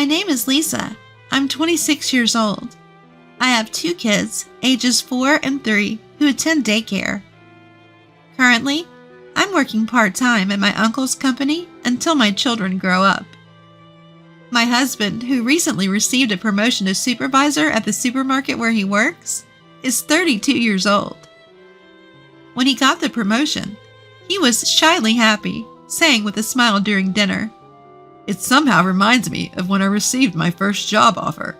My name is Lisa. I'm 26 years old. I have 2 kids, ages 4 and 3, who attend daycare. Currently, I'm working part-time at my uncle's company until my children grow up. My husband, who recently received a promotion to supervisor at the supermarket where he works, is 32 years old. When he got the promotion, he was shyly happy, saying with a smile during dinner, "It somehow reminds me of when I received my first job offer."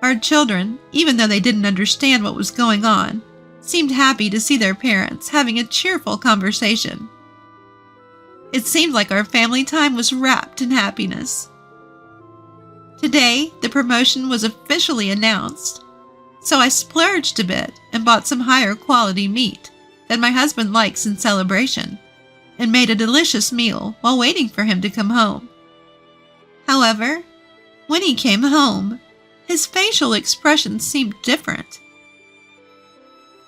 Our children, even though they didn't understand what was going on, seemed happy to see their parents having a cheerful conversation. It seemed like our family time was wrapped in happiness. Today, the promotion was officially announced, so I splurged a bit and bought some higher quality meat that my husband likes in celebration, and made a delicious meal while waiting for him to come home. However, when he came home, his facial expressions seemed different.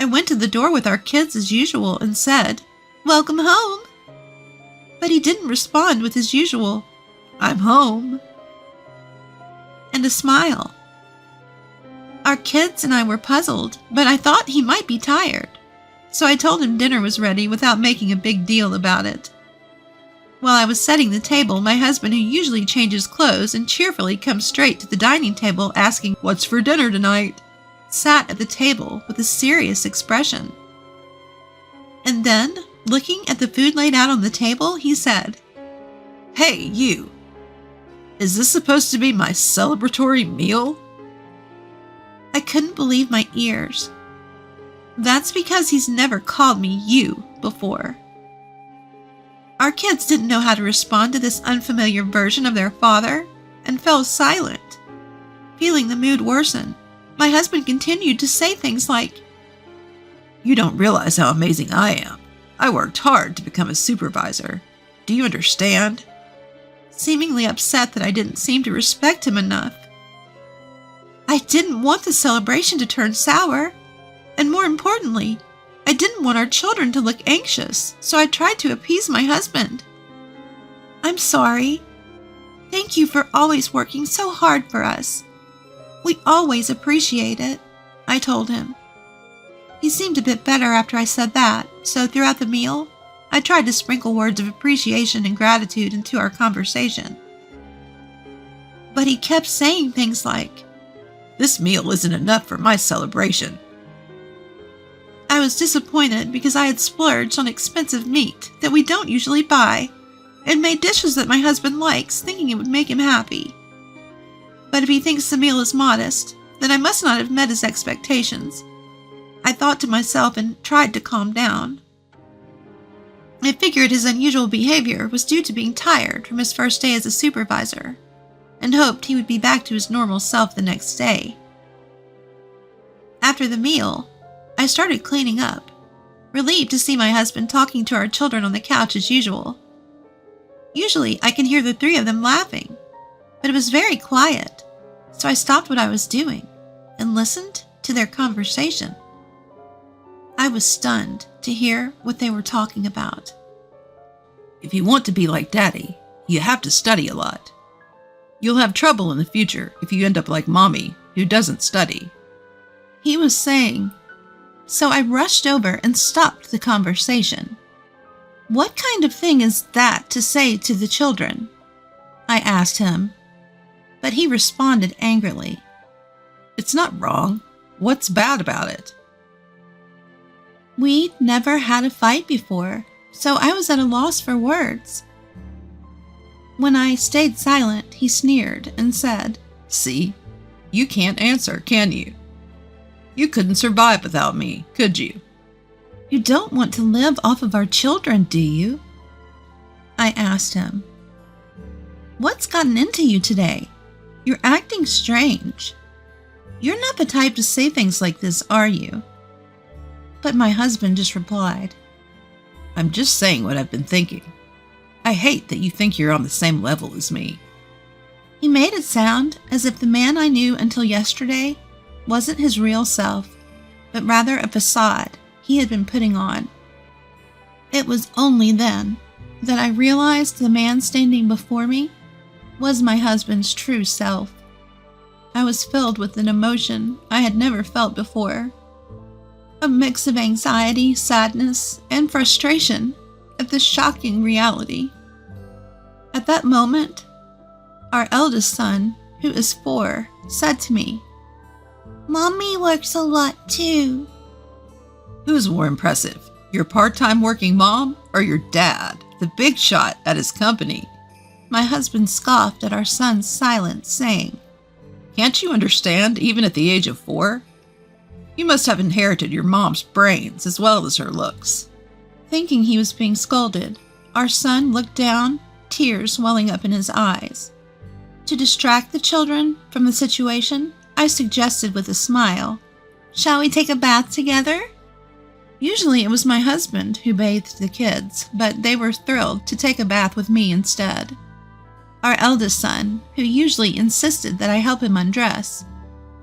I went to the door with our kids as usual and said, "Welcome home." But he didn't respond with his usual, "I'm home," and a smile. Our kids and I were puzzled, but I thought he might be tired, so I told him dinner was ready without making a big deal about it. While I was setting the table, my husband, who usually changes clothes and cheerfully comes straight to the dining table asking, "What's for dinner tonight?" sat at the table with a serious expression. And then, looking at the food laid out on the table, he said, "Hey, you! Is this supposed to be my celebratory meal?" I couldn't believe my ears. That's because he's never called me "you" before. Our kids didn't know how to respond to this unfamiliar version of their father and fell silent. Feeling the mood worsen, my husband continued to say things like, "You don't realize how amazing I am. I worked hard to become a supervisor. Do you understand?" Seemingly upset that I didn't seem to respect him enough. I didn't want the celebration to turn sour, and more importantly, I didn't want our children to look anxious, so I tried to appease my husband. "I'm sorry. Thank you for always working so hard for us. We always appreciate it," I told him. He seemed a bit better after I said that, so throughout the meal, I tried to sprinkle words of appreciation and gratitude into our conversation. But he kept saying things like, "This meal isn't enough for my celebration." I was disappointed because I had splurged on expensive meat that we don't usually buy and made dishes that my husband likes, thinking it would make him happy. But if he thinks the meal is modest, then I must not have met his expectations, I thought to myself, and tried to calm down. I figured his unusual behavior was due to being tired from his first day as a supervisor, and hoped he would be back to his normal self the next day. After the meal, I started cleaning up, relieved to see my husband talking to our children on the couch as usual. Usually, I can hear the 3 of them laughing, but it was very quiet, so I stopped what I was doing and listened to their conversation. I was stunned to hear what they were talking about. "If you want to be like Daddy, you have to study a lot. You'll have trouble in the future if you end up like Mommy, who doesn't study," he was saying. So I rushed over and stopped the conversation. "What kind of thing is that to say to the children?" I asked him, but he responded angrily, "It's not wrong. What's bad about it?" We'd never had a fight before, so I was at a loss for words. When I stayed silent, he sneered and said, "See, you can't answer, can you? You couldn't survive without me, could you?" "You don't want to live off of our children, do you?" I asked him. "What's gotten into you today? You're acting strange. You're not the type to say things like this, are you?" But my husband just replied, "I'm just saying what I've been thinking. I hate that you think you're on the same level as me." He made it sound as if the man I knew until yesterday wasn't his real self, but rather a facade he had been putting on. It was only then that I realized the man standing before me was my husband's true self. I was filled with an emotion I had never felt before. A mix of anxiety, sadness, and frustration at the shocking reality. At that moment, our eldest son, who is 4, said to me, "Mommy works a lot too." Who's more impressive, your part-time working mom or your dad, the big shot at his company? My husband scoffed at our son's silence, saying, "Can't you understand, even at the age of 4? You must have inherited your mom's brains as well as her looks." Thinking he was being scolded, our son looked down, tears welling up in his eyes. To distract the children from the situation, I suggested with a smile, "Shall we take a bath together?" Usually it was my husband who bathed the kids, but they were thrilled to take a bath with me instead. Our eldest son, who usually insisted that I help him undress,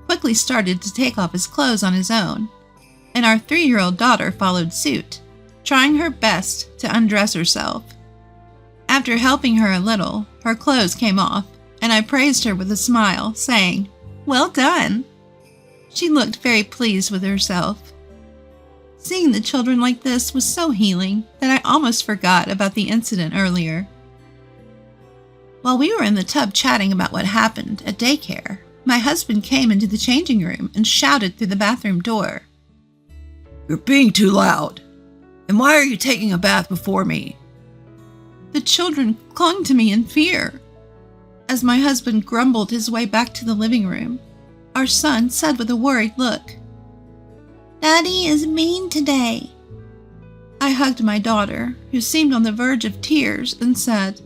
quickly started to take off his clothes on his own, and our 3-year-old daughter followed suit, trying her best to undress herself. After helping her a little, her clothes came off, and I praised her with a smile, saying, "Well done." She looked very pleased with herself. Seeing the children like this was so healing that I almost forgot about the incident earlier. While we were in the tub chatting about what happened at daycare, my husband came into the changing room and shouted through the bathroom door, "You're being too loud. And why are you taking a bath before me?" The children clung to me in fear. As my husband grumbled his way back to the living room, our son said with a worried look, "Daddy is mean today." I hugged my daughter, who seemed on the verge of tears, and said,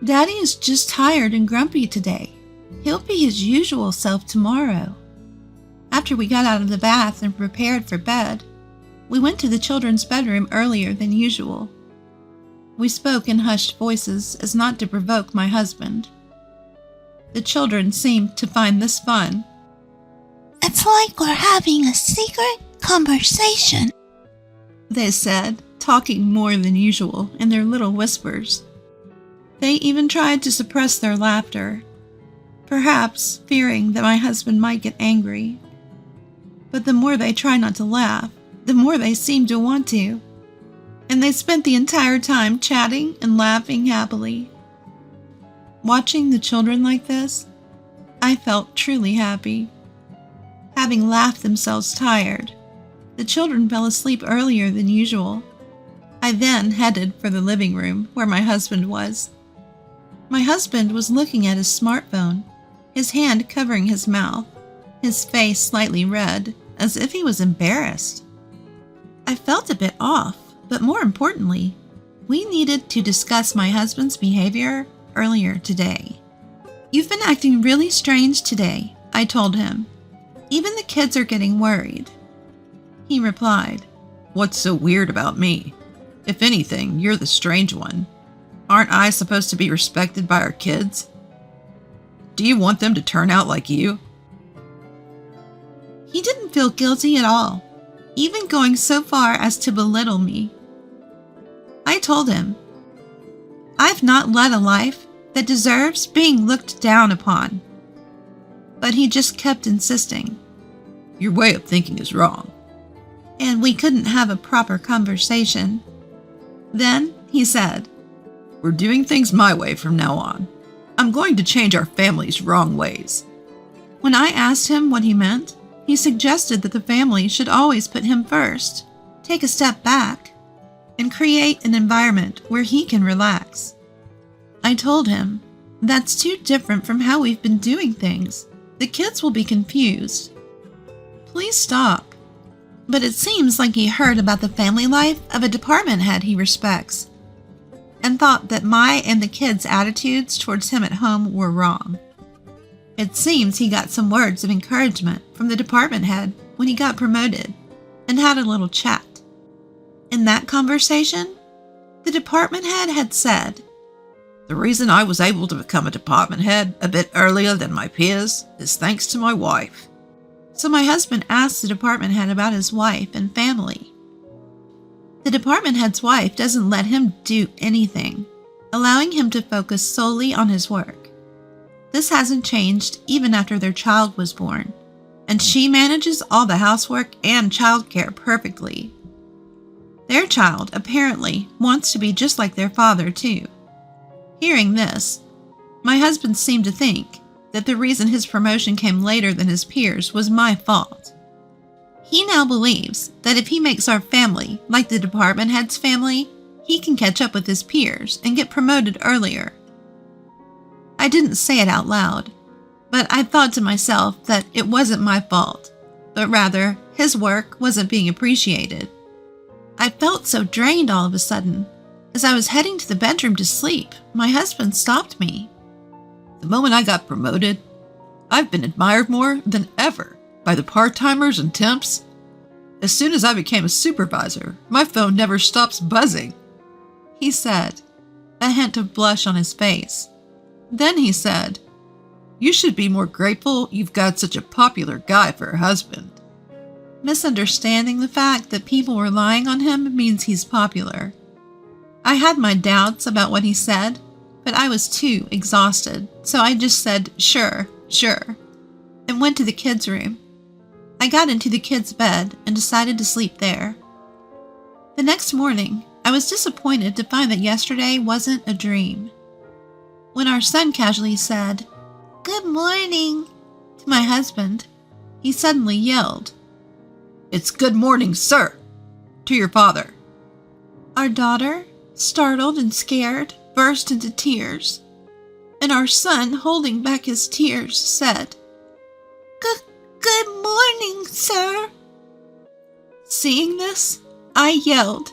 "Daddy is just tired and grumpy today. He'll be his usual self tomorrow." After we got out of the bath and prepared for bed, we went to the children's bedroom earlier than usual. We spoke in hushed voices as not to provoke my husband. The children seemed to find this fun. "It's like we're having a secret conversation," they said, talking more than usual in their little whispers. They even tried to suppress their laughter, perhaps fearing that my husband might get angry. But the more they tried not to laugh, the more they seemed to want to, and they spent the entire time chatting and laughing happily. Watching the children like this, I felt truly happy. Having laughed themselves tired, the children fell asleep earlier than usual. I then headed for the living room where my husband was. My husband was looking at his smartphone, his hand covering his mouth, his face slightly red, as if he was embarrassed. I felt a bit off, but more importantly, we needed to discuss my husband's behavior earlier today. "You've been acting really strange today," I told him. "Even the kids are getting worried." He replied, "What's so weird about me? If anything, you're the strange one. Aren't I supposed to be respected by our kids? Do you want them to turn out like you?" He didn't feel guilty at all, even going so far as to belittle me. I told him, "I've not led a life that deserves being looked down upon." But he just kept insisting. "Your way of thinking is wrong." And we couldn't have a proper conversation. Then he said, "We're doing things my way from now on. I'm going to change our family's wrong ways." When I asked him what he meant, he suggested that the family should always put him first, take a step back, and create an environment where he can relax. I told him, "That's too different from how we've been doing things. The kids will be confused. Please stop." But it seems like he heard about the family life of a department head he respects, and thought that my and the kids' attitudes towards him at home were wrong. It seems he got some words of encouragement from the department head when he got promoted, and had a little chat. In that conversation, the department head had said, "The reason I was able to become a department head a bit earlier than my peers is thanks to my wife." So my husband asked the department head about his wife and family. The department head's wife doesn't let him do anything, allowing him to focus solely on his work. This hasn't changed even after their child was born, and she manages all the housework and childcare perfectly. Their child, apparently, wants to be just like their father, too. Hearing this, my husband seemed to think that the reason his promotion came later than his peers was my fault. He now believes that if he makes our family like the department head's family, he can catch up with his peers and get promoted earlier. I didn't say it out loud, but I thought to myself that it wasn't my fault, but rather his work wasn't being appreciated. I felt so drained all of a sudden. As I was heading to the bedroom to sleep, my husband stopped me. The moment I got promoted, I've been admired more than ever by the part-timers and temps. As soon as I became a supervisor, my phone never stops buzzing, he said, a hint of blush on his face. Then he said, "You should be more grateful you've got such a popular guy for a husband." Misunderstanding the fact that people were relying on him means he's popular. I had my doubts about what he said, but I was too exhausted, so I just said, sure, and went to the kids' room. I got into the kids' bed and decided to sleep there. The next morning, I was disappointed to find that yesterday wasn't a dream. When our son casually said, "Good morning," to my husband, he suddenly yelled, "It's good morning, sir," to your father. Our daughter, startled and scared, burst into tears, and our son, holding back his tears, said, Good morning, sir." Seeing this, I yelled,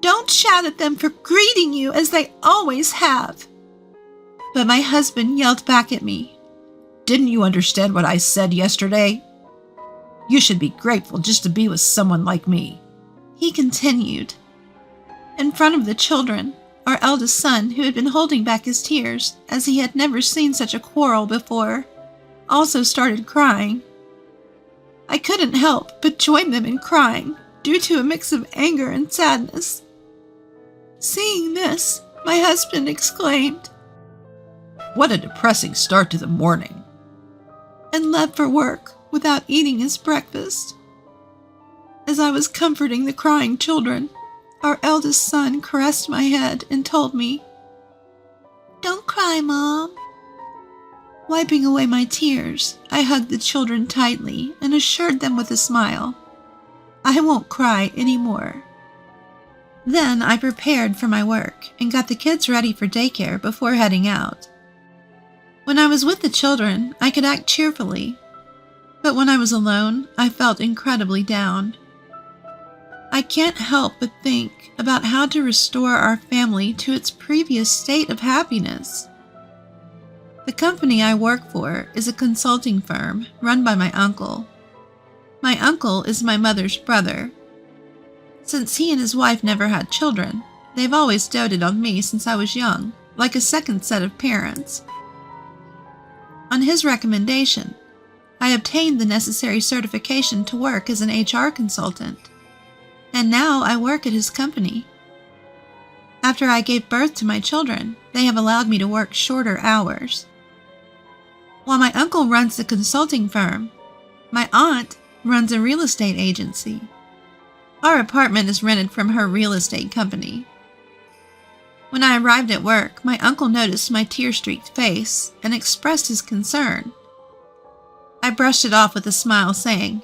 "Don't shout at them for greeting you as they always have." But my husband yelled back at me, "Didn't you understand what I said yesterday? You should be grateful just to be with someone like me," he continued. In front of the children, our eldest son, who had been holding back his tears as he had never seen such a quarrel before, also started crying. I couldn't help but join them in crying due to a mix of anger and sadness. Seeing this, my husband exclaimed, "What a depressing start to the morning," and left for work without eating his breakfast. As I was comforting the crying children, our eldest son caressed my head and told me, "Don't cry, Mom." Wiping away my tears, I hugged the children tightly and assured them with a smile, "I won't cry anymore." Then I prepared for my work and got the kids ready for daycare before heading out. When I was with the children, I could act cheerfully, but when I was alone, I felt incredibly down. I can't help but think about how to restore our family to its previous state of happiness. The company I work for is a consulting firm run by my uncle. My uncle is my mother's brother. Since he and his wife never had children, they've always doted on me since I was young, like a second set of parents. On his recommendation, I obtained the necessary certification to work as an HR consultant, and now I work at his company. After I gave birth to my children, they have allowed me to work shorter hours. While my uncle runs the consulting firm, my aunt runs a real estate agency. Our apartment is rented from her real estate company. When I arrived at work, my uncle noticed my tear-streaked face and expressed his concern. I brushed it off with a smile, saying,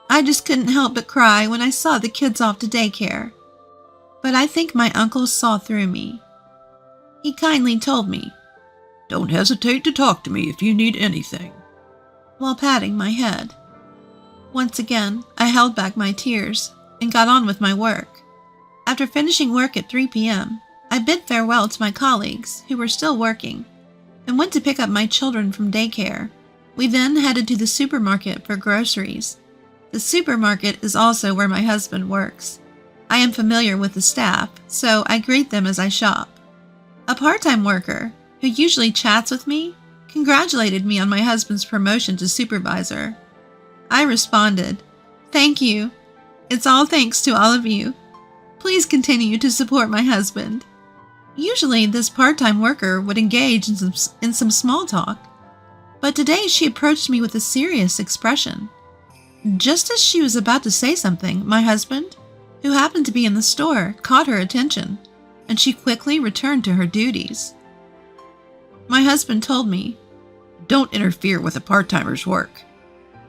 "I just couldn't help but cry when I saw the kids off to daycare." But I think my uncle saw through me. He kindly told me, "Don't hesitate to talk to me if you need anything," while patting my head. Once again, I held back my tears and got on with my work. After finishing work at 3 p.m., I bid farewell to my colleagues who were still working and went to pick up my children from daycare. We then headed to the supermarket for groceries. The supermarket is also where my husband works. I am familiar with the staff, so I greet them as I shop. A part-time worker, who usually chats with me, congratulated me on my husband's promotion to supervisor. I responded, "Thank you. It's all thanks to all of you. Please continue to support my husband." Usually, this part-time worker would engage in some small talk, but today she approached me with a serious expression. Just as she was about to say something, my husband, who happened to be in the store, caught her attention, and she quickly returned to her duties. My husband told me, "Don't interfere with a part-timer's work.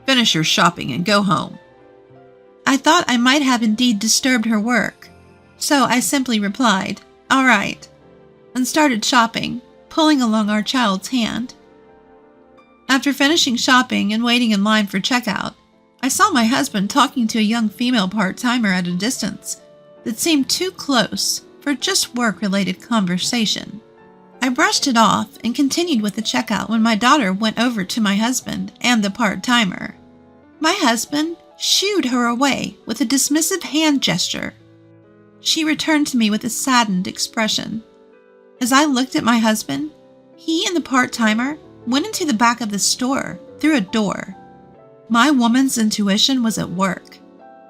Finish your shopping and go home." I thought I might have indeed disturbed her work, so I simply replied, "All right," and started shopping, pulling along our child's hand. After finishing shopping and waiting in line for checkout, I saw my husband talking to a young female part-timer at a distance that seemed too close for just work-related conversation. I brushed it off and continued with the checkout when my daughter went over to my husband and the part-timer. My husband shooed her away with a dismissive hand gesture. She returned to me with a saddened expression. As I looked at my husband, he and the part-timer went into the back of the store through a door. My woman's intuition was at work,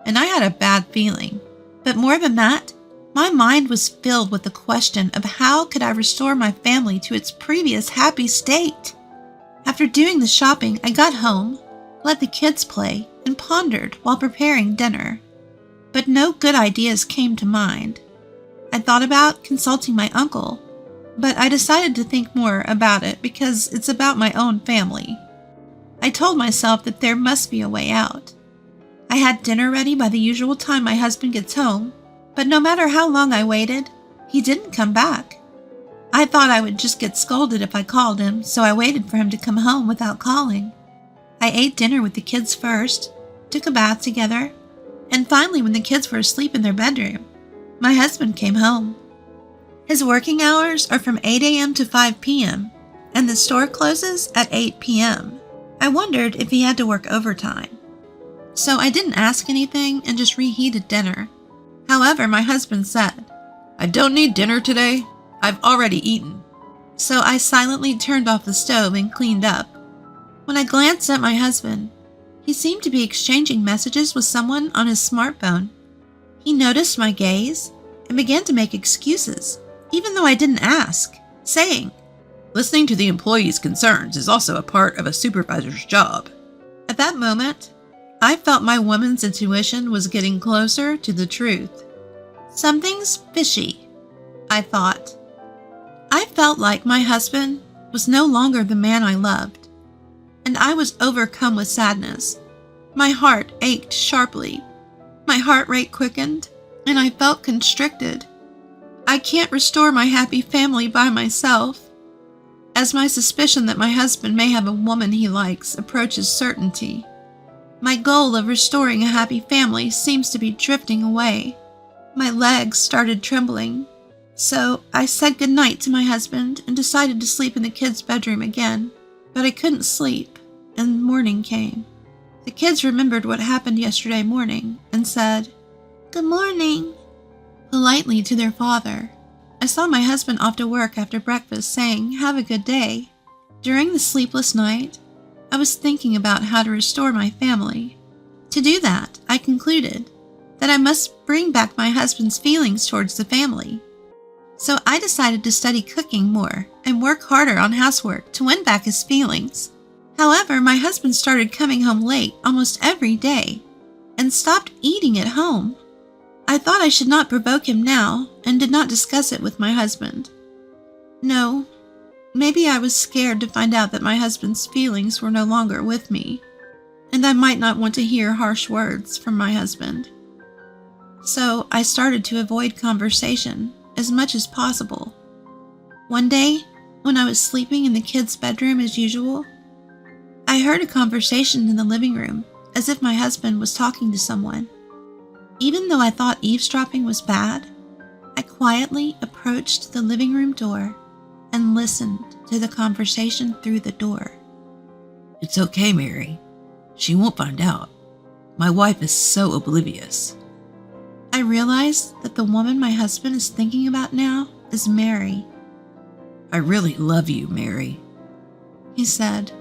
and I had a bad feeling. But more than that, my mind was filled with the question of how could I restore my family to its previous happy state. After doing the shopping, I got home, let the kids play, and pondered while preparing dinner. But no good ideas came to mind. I thought about consulting my uncle, but I decided to think more about it because it's about my own family. I told myself that there must be a way out. I had dinner ready by the usual time my husband gets home, but no matter how long I waited, he didn't come back. I thought I would just get scolded if I called him, so I waited for him to come home without calling. I ate dinner with the kids first, took a bath together, and finally, when the kids were asleep in their bedroom, my husband came home. His working hours are from 8 a.m. to 5 p.m., and the store closes at 8 p.m. I wondered if he had to work overtime. So I didn't ask anything and just reheated dinner. However, my husband said, "I don't need dinner today. I've already eaten." So I silently turned off the stove and cleaned up. When I glanced at my husband, he seemed to be exchanging messages with someone on his smartphone. He noticed my gaze and began to make excuses, even though I didn't ask, saying, "Listening to the employees' concerns is also a part of a supervisor's job." At that moment, I felt my woman's intuition was getting closer to the truth. Something's fishy, I thought. I felt like my husband was no longer the man I loved, and I was overcome with sadness. My heart ached sharply. My heart rate quickened, and I felt constricted. I can't restore my happy family by myself. As my suspicion that my husband may have a woman he likes approaches certainty, my goal of restoring a happy family seems to be drifting away. My legs started trembling, so I said goodnight to my husband and decided to sleep in the kids' bedroom again, but I couldn't sleep, and morning came. The kids remembered what happened yesterday morning and said, "Good morning," politely to their father. I saw my husband off to work after breakfast saying, "Have a good day." During the sleepless night, I was thinking about how to restore my family. To do that, I concluded that I must bring back my husband's feelings towards the family. So I decided to study cooking more and work harder on housework to win back his feelings. However, my husband started coming home late almost every day and stopped eating at home. I thought I should not provoke him now and did not discuss it with my husband. No, maybe I was scared to find out that my husband's feelings were no longer with me, and I might not want to hear harsh words from my husband. So I started to avoid conversation as much as possible. One day, when I was sleeping in the kids' bedroom as usual, I heard a conversation in the living room as if my husband was talking to someone. Even though I thought eavesdropping was bad, I quietly approached the living room door and listened to the conversation through the door. "It's okay, Mary. She won't find out. My wife is so oblivious." I realized that the woman my husband is thinking about now is Mary. "I really love you, Mary," he said.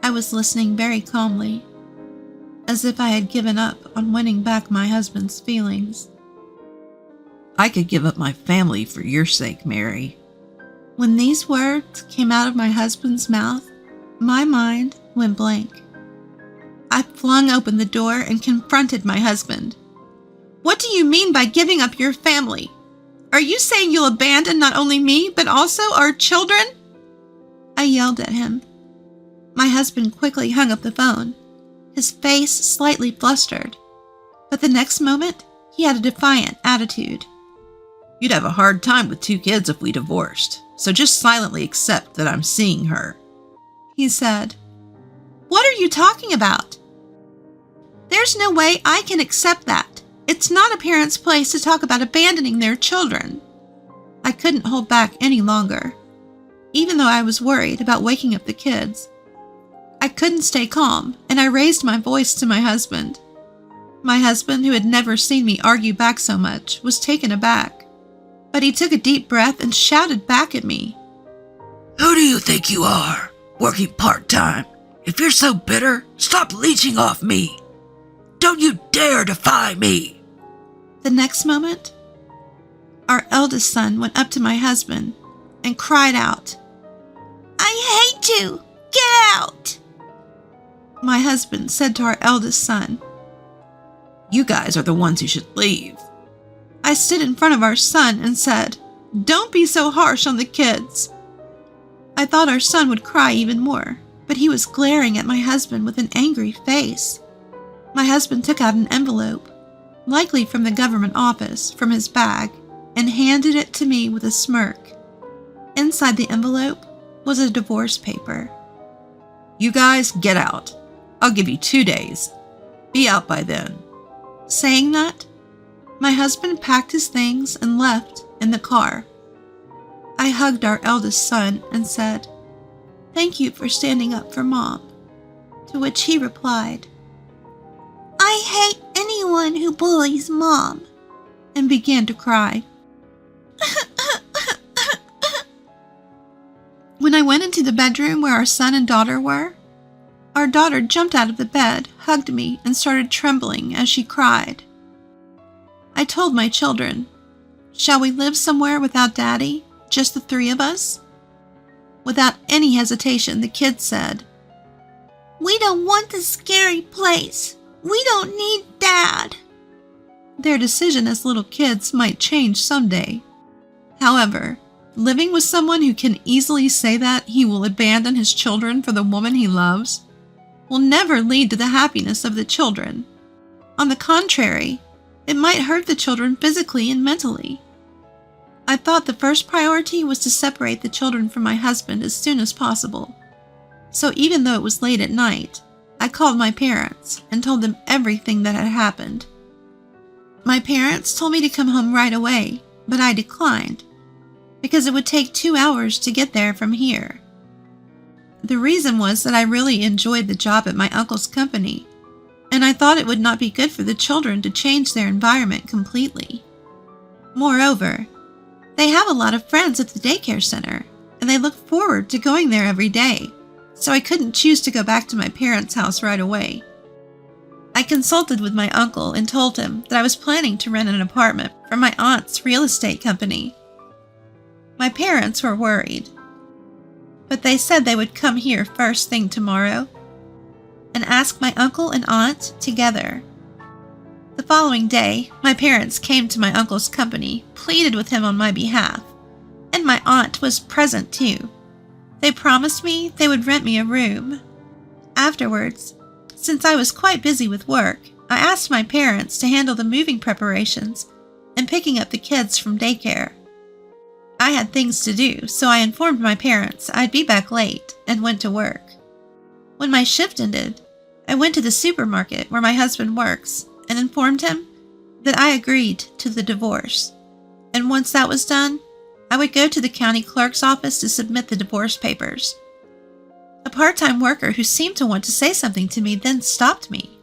I was listening very calmly, as if I had given up on winning back my husband's feelings. I could give up my family for your sake, Mary. When these words came out of my husband's mouth, my mind went blank. I flung open the door and confronted my husband. What do you mean by giving up your family? Are you saying you'll abandon not only me, but also our children? I yelled at him. My husband quickly hung up the phone, his face slightly flustered. But the next moment, he had a defiant attitude. You'd have a hard time with 2 kids if we divorced, so just silently accept that I'm seeing her, he said. What are you talking about? There's no way I can accept that. It's not a parent's place to talk about abandoning their children. I couldn't hold back any longer, even though I was worried about waking up the kids. I couldn't stay calm, and I raised my voice to my husband. My husband, who had never seen me argue back so much, was taken aback, but he took a deep breath and shouted back at me. Who do you think you are, working part-time? If you're so bitter, stop leeching off me. Don't you dare defy me. The next moment, our eldest son went up to my husband and cried out, I hate you! Get out! My husband said to our eldest son, You guys are the ones who should leave. I stood in front of our son and said, Don't be so harsh on the kids. I thought our son would cry even more, but he was glaring at my husband with an angry face. My husband took out an envelope, likely from the government office, from his bag, and handed it to me with a smirk. Inside the envelope was a divorce paper. You guys get out. I'll give you 2 days. Be out by then. Saying that, my husband packed his things and left in the car. I hugged our eldest son and said, Thank you for standing up for Mom. To which he replied, I hate anyone who bullies Mom, and began to cry. When I went into the bedroom where our son and daughter were, our daughter jumped out of the bed, hugged me, and started trembling as she cried. I told my children, Shall we live somewhere without Daddy, just the 3 of us? Without any hesitation, the kids said, We don't want this scary place. We don't need Dad. Their decision as little kids might change someday. However, living with someone who can easily say that he will abandon his children for the woman he loves will never lead to the happiness of the children. On the contrary, it might hurt the children physically and mentally. I thought the first priority was to separate the children from my husband as soon as possible. So even though it was late at night, I called my parents and told them everything that had happened. My parents told me to come home right away, but I declined, because it would take 2 hours to get there from here. The reason was that I really enjoyed the job at my uncle's company, and I thought it would not be good for the children to change their environment completely. Moreover, they have a lot of friends at the daycare center, and they look forward to going there every day, so I couldn't choose to go back to my parents' house right away. I consulted with my uncle and told him that I was planning to rent an apartment from my aunt's real estate company. My parents were worried, but they said they would come here first thing tomorrow and ask my uncle and aunt together. The following day, my parents came to my uncle's company, pleaded with him on my behalf, and my aunt was present too. They promised me they would rent me a room. Afterwards, since I was quite busy with work, I asked my parents to handle the moving preparations and picking up the kids from daycare. I had things to do, so I informed my parents I'd be back late and went to work. When my shift ended, I went to the supermarket where my husband works and informed him that I agreed to the divorce. And once that was done, I would go to the county clerk's office to submit the divorce papers. A part-time worker who seemed to want to say something to me then stopped me.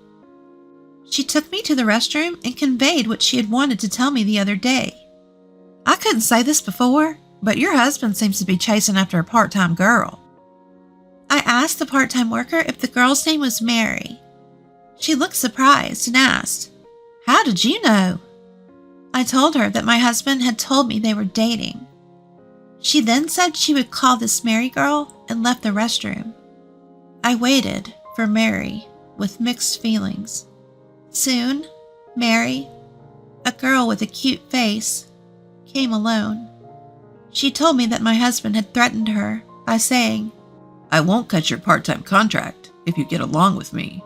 She took me to the restroom and conveyed what she had wanted to tell me the other day. I couldn't say this before, but your husband seems to be chasing after a part-time girl. I asked the part-time worker if the girl's name was Mary. She looked surprised and asked, How did you know? I told her that my husband had told me they were dating. She then said she would call this Mary girl and left the restroom. I waited for Mary with mixed feelings. Soon, Mary, a girl with a cute face, came alone. She told me that my husband had threatened her by saying, I won't cut your part-time contract if you get along with me.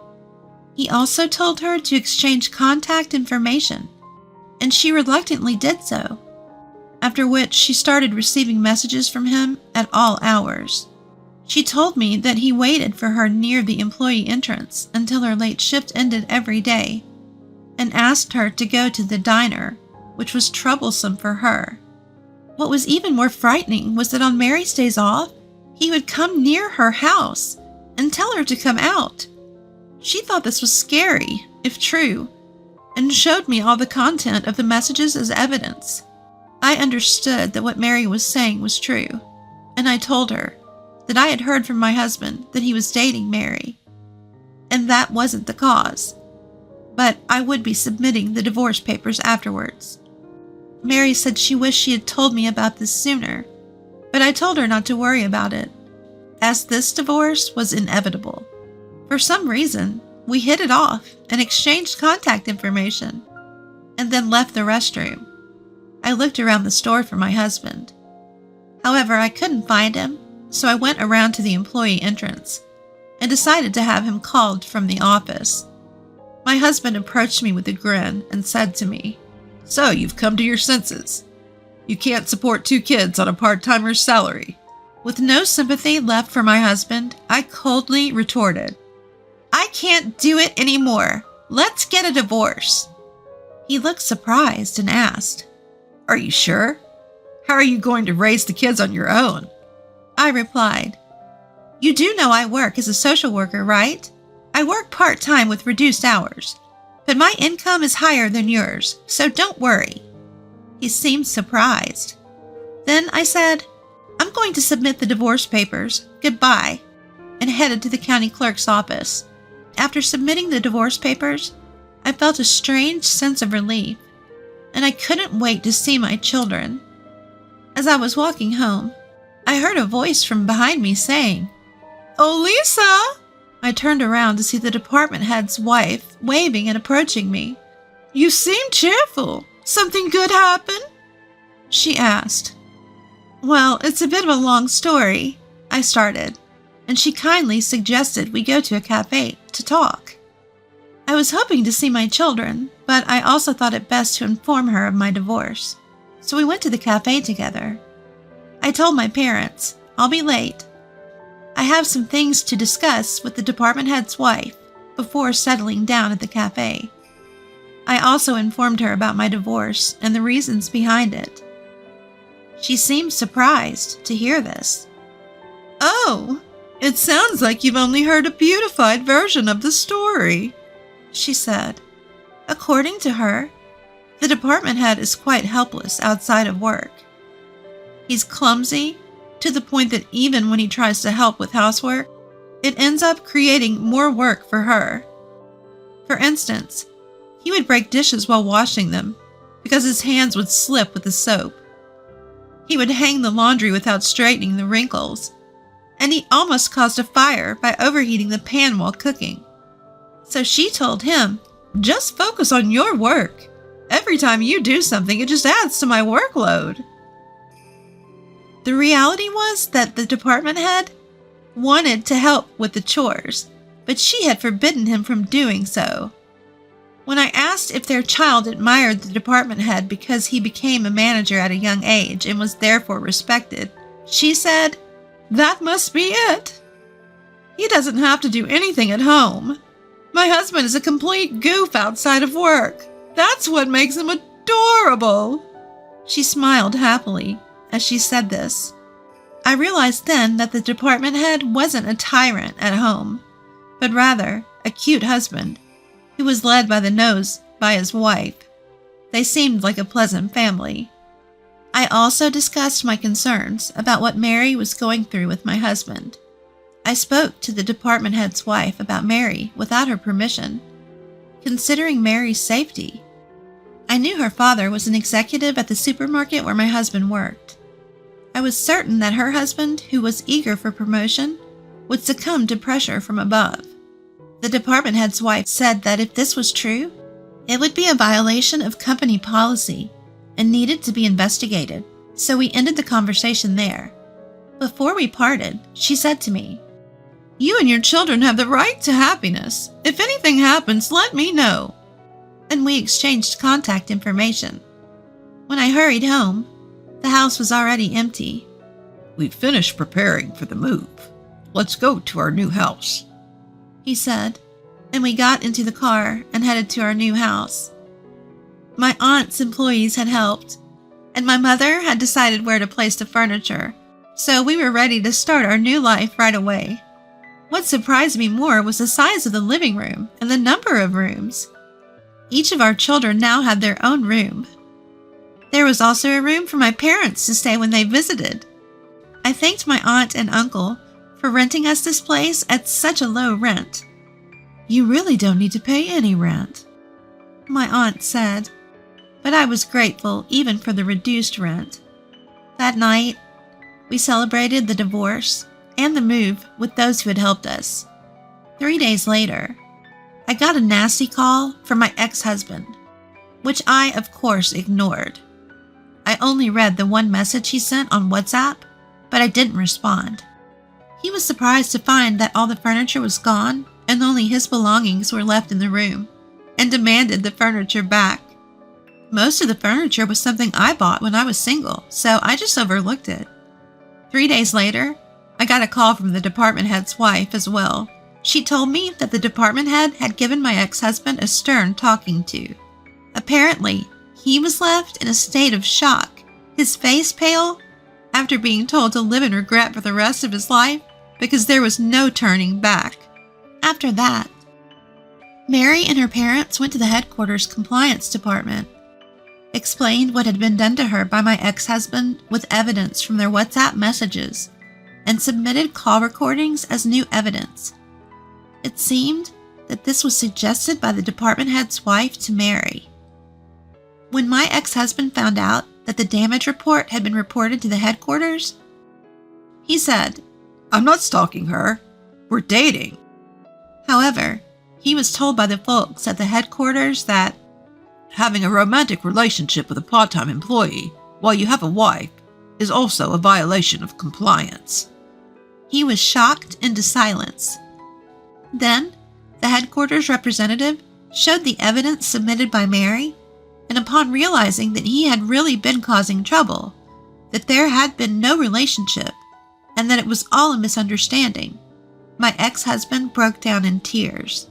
He also told her to exchange contact information, and she reluctantly did so, after which she started receiving messages from him at all hours. She told me that he waited for her near the employee entrance until her late shift ended every day, and asked her to go to the diner, which was troublesome for her. What was even more frightening was that on Mary's days off, he would come near her house and tell her to come out. She thought this was scary, if true, and showed me all the content of the messages as evidence. I understood that what Mary was saying was true, and I told her that I had heard from my husband that he was dating Mary, and that wasn't the cause, but I would be submitting the divorce papers afterwards. Mary said she wished she had told me about this sooner, but I told her not to worry about it, as this divorce was inevitable. For some reason, we hit it off and exchanged contact information, and then left the restroom. I looked around the store for my husband. However, I couldn't find him, so I went around to the employee entrance and decided to have him called from the office. My husband approached me with a grin and said to me, So you've come to your senses. You can't support 2 kids on a part-timer's salary. With no sympathy left for my husband, I coldly retorted, I can't do it anymore. Let's get a divorce. He looked surprised and asked, Are you sure? How are you going to raise the kids on your own? I replied, You do know I work as a social worker, right? I work part-time with reduced hours, but my income is higher than yours, so don't worry. He seemed surprised. Then I said, I'm going to submit the divorce papers. Goodbye, and headed to the county clerk's office. After submitting the divorce papers, I felt a strange sense of relief, and I couldn't wait to see my children. As I was walking home, I heard a voice from behind me saying, Oh, Lisa! I turned around to see the department head's wife waving and approaching me. You seem cheerful. Something good happen? She asked. Well, it's a bit of a long story, I started, and she kindly suggested we go to a cafe to talk. I was hoping to see my children, but I also thought it best to inform her of my divorce, so we went to the cafe together. I told my parents, I'll be late. I have some things to discuss with the department head's wife before settling down at the cafe. I also informed her about my divorce and the reasons behind it. She seemed surprised to hear this. Oh, it sounds like you've only heard a beautified version of the story, she said. According to her, the department head is quite helpless outside of work. He's clumsy to the point that even when he tries to help with housework, it ends up creating more work for her. For instance, he would break dishes while washing them because his hands would slip with the soap. He would hang the laundry without straightening the wrinkles, and he almost caused a fire by overheating the pan while cooking. So she told him, just focus on your work. Every time you do something, it just adds to my workload. The reality was that the department head wanted to help with the chores, but she had forbidden him from doing so. When I asked if their child admired the department head because he became a manager at a young age and was therefore respected, she said, That must be it. He doesn't have to do anything at home. My husband is a complete goof outside of work. That's what makes him adorable. She smiled happily as she said this. I realized then that the department head wasn't a tyrant at home, but rather a cute husband who was led by the nose by his wife. They seemed like a pleasant family. I also discussed my concerns about what Mary was going through with my husband. I spoke to the department head's wife about Mary without her permission, considering Mary's safety. I knew her father was an executive at the supermarket where my husband worked. I was certain that her husband, who was eager for promotion, would succumb to pressure from above. The department head's wife said that if this was true, it would be a violation of company policy and needed to be investigated, so we ended the conversation there. Before we parted, she said to me, "You and your children have the right to happiness. If anything happens, let me know." And we exchanged contact information. When I hurried home, the house was already empty. "We've finished preparing for the move. Let's go to our new house," he said, and we got into the car and headed to our new house. My aunt's employees had helped, and my mother had decided where to place the furniture, so we were ready to start our new life right away. What surprised me more was the size of the living room and the number of rooms. Each of our children now had their own room. There was also a room for my parents to stay when they visited. I thanked my aunt and uncle for renting us this place at such a low rent. "You really don't need to pay any rent," my aunt said, but I was grateful even for the reduced rent. That night, we celebrated the divorce and the move with those who had helped us. 3 days later, I got a nasty call from my ex-husband, which I, of course, ignored. I only read the one message he sent on WhatsApp, but I didn't respond. He was surprised to find that all the furniture was gone and only his belongings were left in the room, and demanded the furniture back. Most of the furniture was something I bought when I was single, so I just overlooked it. 3 days later, I got a call from the department head's wife as well. She told me that the department head had given my ex-husband a stern talking to. Apparently, he was left in a state of shock, his face pale, after being told to live in regret for the rest of his life because there was no turning back. After that, Mary and her parents went to the headquarters compliance department, explained what had been done to her by my ex-husband with evidence from their WhatsApp messages, and submitted call recordings as new evidence. It seemed that this was suggested by the department head's wife to Mary. When my ex-husband found out that the damage report had been reported to the headquarters, he said, "I'm not stalking her. We're dating." However, he was told by the folks at the headquarters that "Having a romantic relationship with a part-time employee while you have a wife is also a violation of compliance." He was shocked into silence. Then, the headquarters representative showed the evidence submitted by Mary, and upon realizing that he had really been causing trouble, that there had been no relationship, and that it was all a misunderstanding, my ex-husband broke down in tears.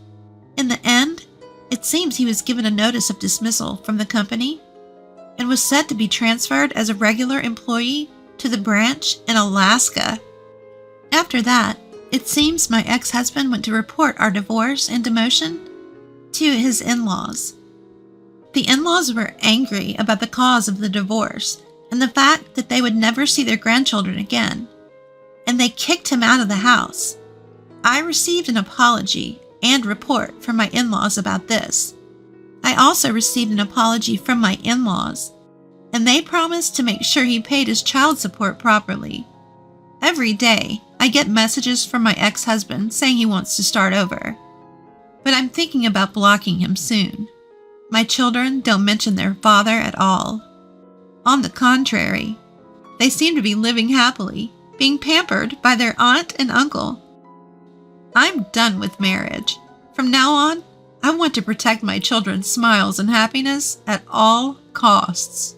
In the end, it seems he was given a notice of dismissal from the company and was said to be transferred as a regular employee to the branch in Alaska. After that, it seems my ex-husband went to report our divorce and demotion to his in-laws. The in-laws were angry about the cause of the divorce and the fact that they would never see their grandchildren again, and they kicked him out of the house. I received an apology and report from my in-laws about this. I also received an apology from my in-laws, and they promised to make sure he paid his child support properly. Every day, I get messages from my ex-husband saying he wants to start over, but I'm thinking about blocking him soon. My children don't mention their father at all. On the contrary, they seem to be living happily, being pampered by their aunt and uncle. I'm done with marriage. From now on, I want to protect my children's smiles and happiness at all costs.